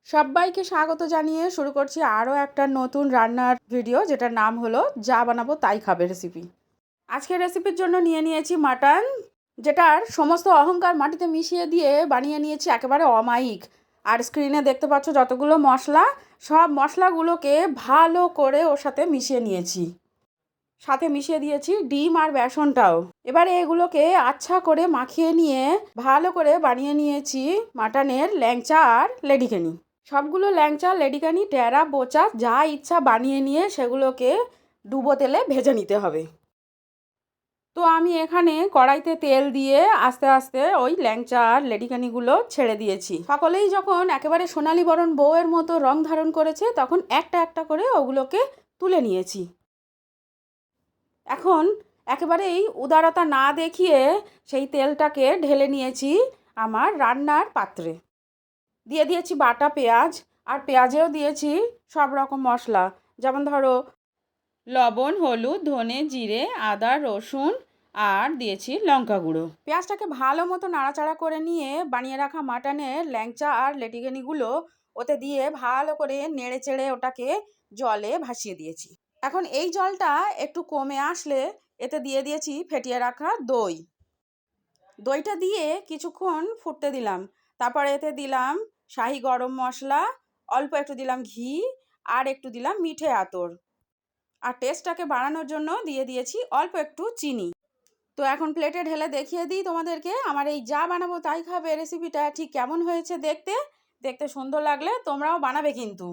সবাইকে স্বাগত জানিয়ে শুরু করছি আরও একটা নতুন রান্নার ভিডিও, যেটার নাম হলো যা বানাবো তাই খাবে রেসিপি। আজকের রেসিপির জন্য নিয়ে নিয়েছি মাটন, যেটার সমস্ত অহংকার মাটিতে মিশিয়ে দিয়ে বানিয়ে নিয়েছি একেবারে অমায়িক। আর স্ক্রিনে দেখতে পাচ্ছ যতগুলো মশলা, সব মশলাগুলোকে ভালো করে ওর সাথে মিশিয়ে নিয়েছি। সাথে মিশিয়ে দিয়েছি ডিম আর বেসনটাও। এবারে এগুলোকে আচ্ছা করে মাখিয়ে নিয়ে ভালো করে বানিয়ে নিয়েছি মাটনের ল্যাংচা আর লেডিকেনি। সবগুলো ল্যাংচা, লেডিকেনি, ট্যারা, বোচা যা ইচ্ছা বানিয়ে নিয়ে সেগুলোকে ডুবো তেলে ভেজে নিতে হবে। তো আমি এখানে কড়াইতে তেল দিয়ে আস্তে আস্তে ওই ল্যাংচা আর লেডিকেনিগুলো ছেড়ে দিয়েছি। সকলেই যখন একেবারে সোনালি বরণ বউয়ের মতো রং ধারণ করেছে, তখন একটা একটা করে ওগুলোকে তুলে নিয়েছি। এখন একেবারেই উদারতা না দেখিয়ে সেই তেলটাকে ঢেলে নিয়েছি আমার রান্নার পাত্রে। দিয়ে দিয়েছি বাটা পেঁয়াজ, আর পেঁয়াজেও দিয়েছি সব রকম মশলা, যেমন ধরো লবণ, হলুদ, ধনে, জিরে, আদা, রসুন, আর দিয়েছি লঙ্কা গুঁড়ো। পেঁয়াজটাকে ভালো মতো নাড়াচাড়া করে নিয়ে বানিয়ে রাখা মাটনের ল্যাংচা আর লেডিকেনিগুলো ওতে দিয়ে ভালো করে নেড়ে চেড়ে ওটাকে জলে ভাসিয়ে দিয়েছি। এখন এই জলটা একটু কমে আসলে এতে দিয়ে দিয়েছি ফেটিয়ে রাখা দই। দইটা দিয়ে কিছুক্ষণ ফুটতে দিলাম। তারপরে এতে দিলাম শাহি গরম মশলা, অল্প একটু দিলাম ঘি, আর একটু দিলাম মিঠে আতর। আর টেস্টটাকে বাড়ানোর জন্য দিয়ে দিয়েছি অল্প একটু চিনি। তো এখন প্লেটে ঢেলে দেখিয়ে দিই তোমাদেরকে আমার এই যা বানাবো তাই খাবে রেসিপিটা ঠিক কেমন হয়েছে দেখতে। দেখতে সুন্দর লাগলে তোমরাও বানাবে কিন্তু।